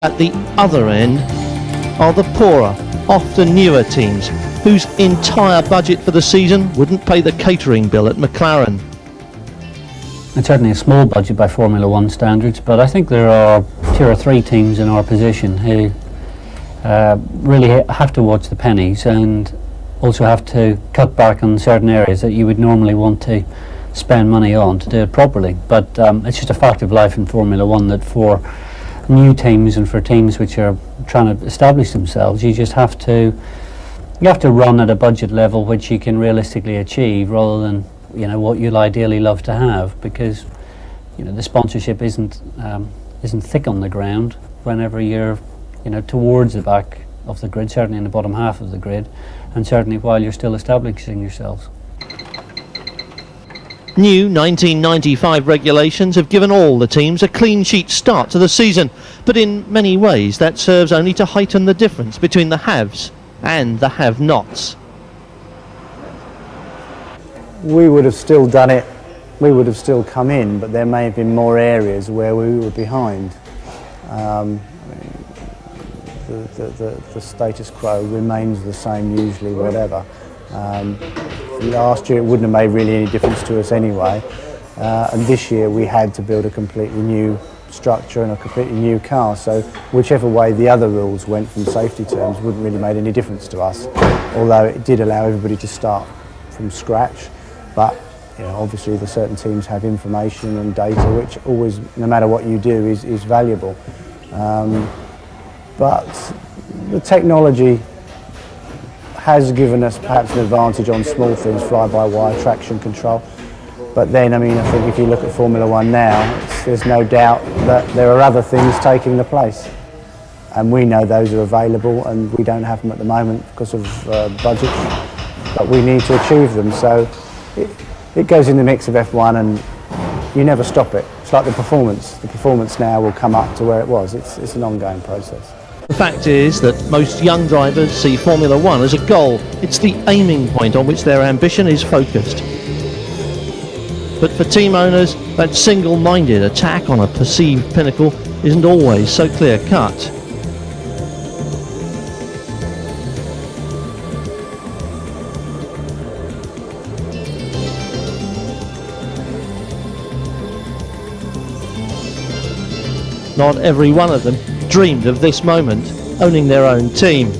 At the other end are the poorer, often newer teams, whose entire budget for the season wouldn't pay the catering bill at McLaren. It's certainly a small budget by Formula One standards, but I think there are 2 or 3 teams in our position who really have to watch the pennies and also have to cut back on certain areas that you would normally want to spend money on to do it properly. But it's just a fact of life in Formula One that for new teams and for teams which are trying to establish themselves, you have to run at a budget level which you can realistically achieve, rather than what you'd ideally love to have, because the sponsorship isn't thick on the ground whenever you're towards the back of the grid, certainly in the bottom half of the grid, and certainly while you're still establishing yourselves. New 1995 regulations have given all the teams a clean sheet start to the season, but in many ways that serves only to heighten the difference between the haves and the have-nots. We would have still done it, we would have still come in, but there may have been more areas where we were behind. The status quo remains the same usually, whatever. Last year it wouldn't have made really any difference to us anyway, and this year we had to build a completely new structure and a completely new car, so whichever way the other rules went from safety terms wouldn't really make any difference to us, although it did allow everybody to start from scratch. But obviously the certain teams have information and data which always, no matter what you do, is valuable. But the technology has given us perhaps an advantage on small things, fly-by-wire, traction control. But then, I think if you look at Formula One now, there's no doubt that there are other things taking the place. And we know those are available, and we don't have them at the moment because of budget, but we need to achieve them. So it goes in the mix of F1, and you never stop it. It's like the performance. The performance now will come up to where it was. It's an ongoing process. The fact is that most young drivers see Formula One as a goal. It's the aiming point on which their ambition is focused. But for team owners, that single-minded attack on a perceived pinnacle isn't always so clear-cut. Not every one of them dreamed of this moment, owning their own team.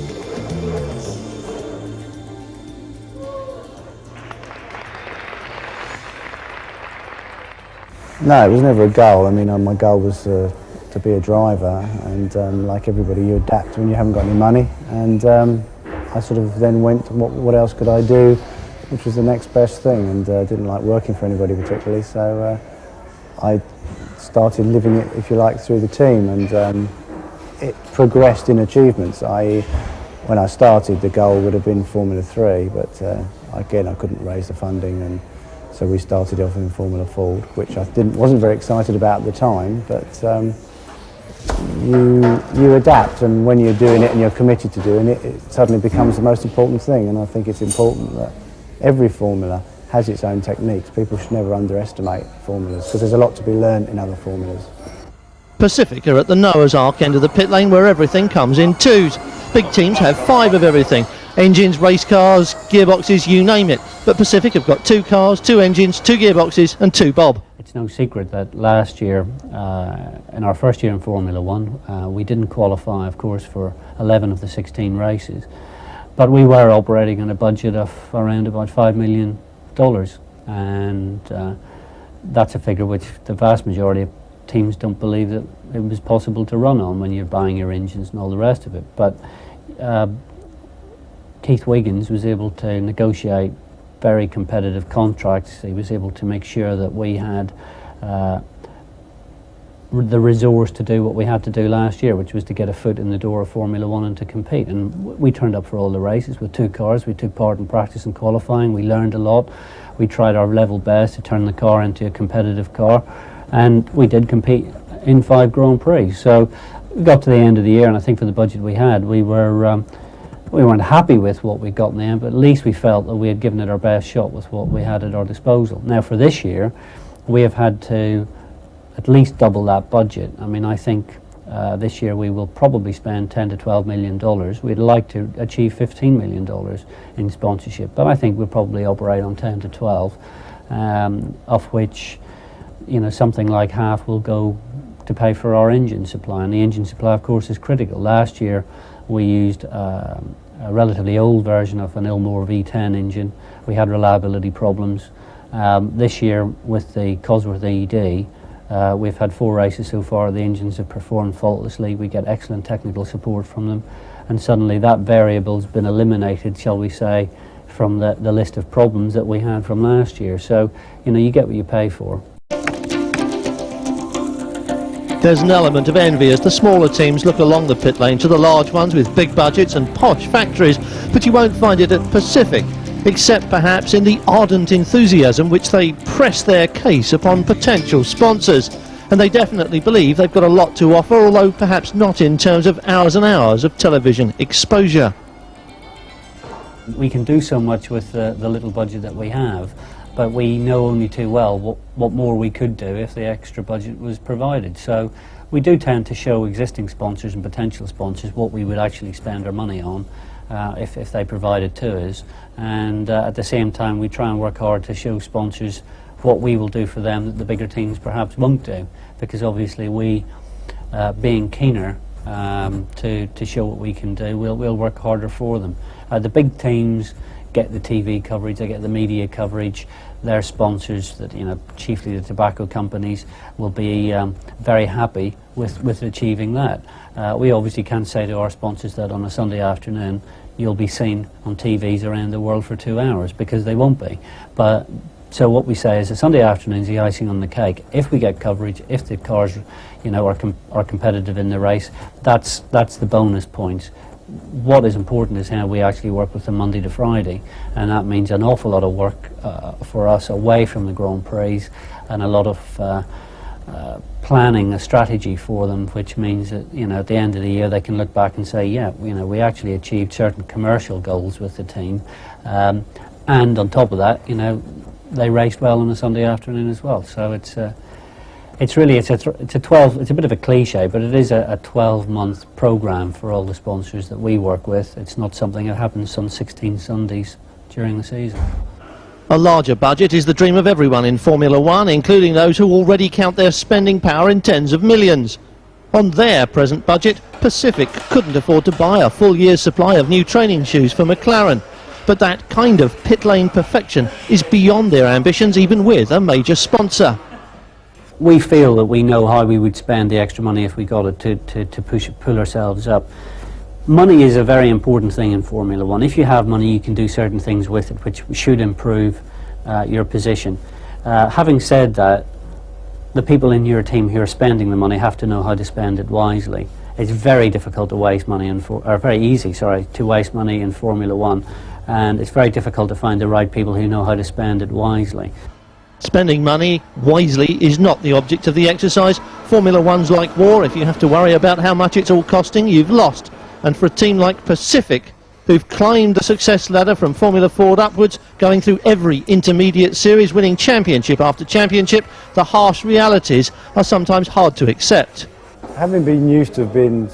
No, it was never a goal. My goal was to be a driver, and like everybody, you adapt when you haven't got any money. And I sort of then went to what else could I do, which was the next best thing, and didn't like working for anybody particularly, so I started living it, if you like, through the team, and it progressed in achievements. When I started, the goal would have been Formula 3, but again, I couldn't raise the funding, and so we started off in Formula Ford, which I wasn't very excited about at the time, but you adapt, and when you're doing it and you're committed to doing it, it suddenly becomes the most important thing. And I think it's important that every formula has its own techniques. People should never underestimate formulas, because there's a lot to be learned in other formulas. Pacific are at the Noah's Ark end of the pit lane, where everything comes in twos. Big teams have 5 of everything. Engines, race cars, gearboxes, you name it. But Pacific have got 2 cars, 2 engines, 2 gearboxes and 2 bob. It's no secret that last year, in our first year in Formula One, we didn't qualify, of course, for 11 of the 16 races. But we were operating on a budget of around about $5 million. And that's a figure which the vast majority of teams don't believe that it was possible to run on when you're buying your engines and all the rest of it. But Keith Wiggins was able to negotiate very competitive contracts. He was able to make sure that we had the resource to do what we had to do last year, which was to get a foot in the door of Formula One and to compete. And we turned up for all the races with 2 cars. We took part in practice and qualifying. We learned a lot. We tried our level best to turn the car into a competitive car, and we did compete in 5 Grand Prix. So we got to the end of the year, and I think for the budget we had, we weren't happy with what we got in the end, but at least we felt that we had given it our best shot with what we had at our disposal. Now for this year, we have had to at least double that budget. I mean, I think This year we will probably spend $10 to $12 million. We'd like to achieve $15 million in sponsorship, but I think we'll probably operate on 10 to 12, of which, you know, something like half will go to pay for our engine supply, and the engine supply, of course, is critical. Last year we used a relatively old version of an Ilmore V10 engine. We had reliability problems. This year with the Cosworth ED, we've had 4 races so far. The engines have performed faultlessly. We get excellent technical support from them, and suddenly that variable's been eliminated, shall we say, from the list of problems that we had from last year. So, you know, you get what you pay for. There's an element of envy as the smaller teams look along the pit lane to the large ones with big budgets and posh factories, but you won't find it at Pacific, except perhaps in the ardent enthusiasm which they press their case upon potential sponsors. And they definitely believe they've got a lot to offer, although perhaps not in terms of hours and hours of television exposure. We can do so much with the little budget that we have, but we know only too well what more we could do if the extra budget was provided. So we do tend to show existing sponsors and potential sponsors what we would actually spend our money on if they provided to us, and at the same time we try and work hard to show sponsors what we will do for them that the bigger teams perhaps won't do, because obviously we, being keener to show what we can do, we'll work harder for them. The big teams get the TV coverage, they get the media coverage. Their sponsors, that, you know, chiefly the tobacco companies, will be very happy with achieving that. We obviously can't say to our sponsors that on a Sunday afternoon you'll be seen on TVs around the world for 2 hours, because they won't be. But so what we say is a Sunday afternoon's the icing on the cake. If we get coverage, if the cars, you know, are competitive in the race, that's the bonus points. What is important is how we actually work with them Monday to Friday, and that means an awful lot of work for us away from the Grand Prix, and a lot of planning a strategy for them, which means that, you know, at the end of the year they can look back and say, yeah, you know, we actually achieved certain commercial goals with the team, and on top of that, you know, they raced well on a Sunday afternoon as well. So it's a 12. It's a bit of a cliche, but it is a 12-month program for all the sponsors that we work with. It's not something that happens on 16 Sundays during the season. A larger budget is the dream of everyone in Formula One, including those who already count their spending power in tens of millions. On their present budget, Pacific couldn't afford to buy a full year's supply of new training shoes for McLaren. But that kind of pit lane perfection is beyond their ambitions, even with a major sponsor. We feel that we know how we would spend the extra money if we got it to pull ourselves up. Money is a very important thing in Formula One. If you have money, you can do certain things with it which should improve your position. Having said that, the people in your team who are spending the money have to know how to spend it wisely. It's very difficult to waste money very easy, to waste money in Formula One, and it's very difficult to find the right people who know how to spend it wisely. Spending money wisely is not the object of the exercise. Formula One's like war. If you have to worry about how much it's all costing, you've lost. And for a team like Pacific, who've climbed the success ladder from Formula Ford upwards, going through every intermediate series, winning championship after championship, the harsh realities are sometimes hard to accept. Having been used to being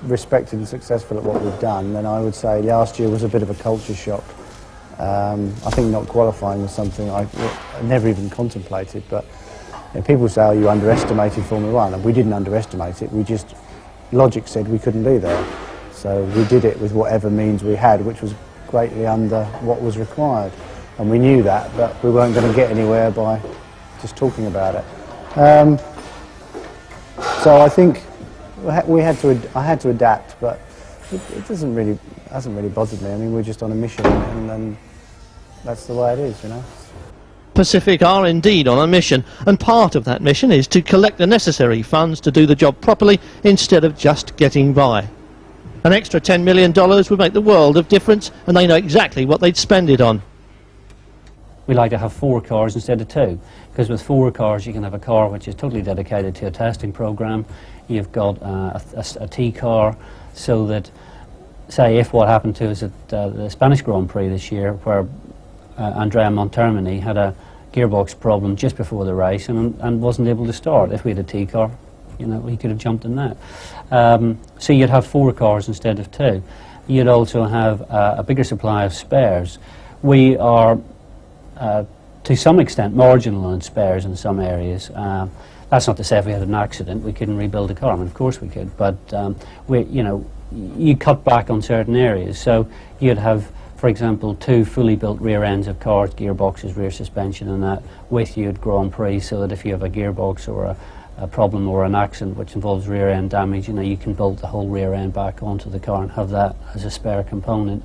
respected and successful at what we've done, then I would say last year was a bit of a culture shock. I think not qualifying was something I never even contemplated, but you know, people say, oh, you underestimated Formula One, and we didn't underestimate it, we just, logic said we couldn't be there. So we did it with whatever means we had, which was greatly under what was required. And we knew that, but we weren't going to get anywhere by just talking about it. So I think I had to adapt, but it hasn't really bothered me. I mean, we're just on a mission, and that's the way it is, you know. Pacific are indeed on a mission, and part of that mission is to collect the necessary funds to do the job properly instead of just getting by. An extra $10 million would make the world of difference, and they know exactly what they'd spend it on. We like to have 4 cars instead of 2, because with 4 cars you can have a car which is totally dedicated to a testing program. You've got a T car, so that, say, if what happened to us at the Spanish Grand Prix this year, where Andrea Montermini had a gearbox problem just before the race and wasn't able to start. If we had a T car, You know, he could have jumped in that. So you'd have 4 cars instead of 2. You'd also have a bigger supply of spares. We are, to some extent, marginal in spares in some areas. That's not to say if we had an accident we couldn't rebuild a car. I mean, of course we could, but you cut back on certain areas. So you'd have, for example, 2 fully built rear ends of cars, gearboxes, rear suspension and that, with you at Grand Prix, so that if you have a gearbox or a problem or an accident which involves rear end damage, you can build the whole rear end back onto the car and have that as a spare component.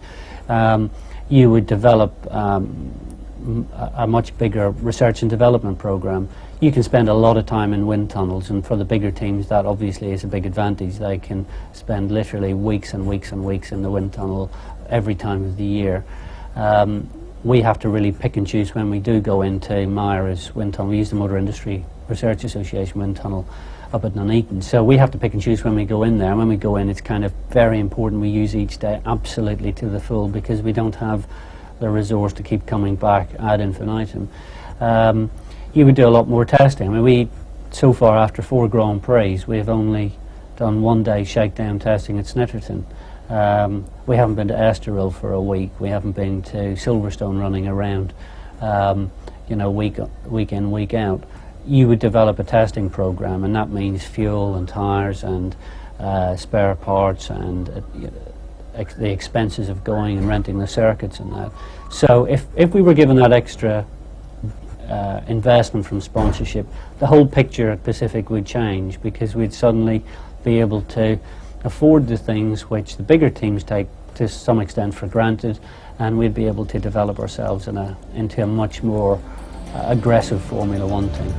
You would develop a much bigger research and development program. You can spend a lot of time in wind tunnels, and for the bigger teams that obviously is a big advantage. They can spend literally weeks and weeks and weeks in the wind tunnel every time of the year. We have to really pick and choose when we do go into Myra's wind tunnel. We use the Motor Industry Research Association wind tunnel up at Nuneaton. So we have to pick and choose when we go in there. And when we go in, it's kind of very important we use each day absolutely to the full, because we don't have the resource to keep coming back ad infinitum. You would do a lot more testing. I mean, so far after 4 Grand Prix, we have only done 1 day shakedown testing at Snitterton. We haven't been to Estoril for a week. We haven't been to Silverstone running around, week in, week out. You would develop a testing program, and that means fuel and tyres and spare parts and the expenses of going and renting the circuits and that. So if we were given that extra investment from sponsorship, the whole picture at Pacific would change, because we'd suddenly be able to afford the things which the bigger teams take to some extent for granted, and we'd be able to develop ourselves into a much more aggressive Formula 1 team.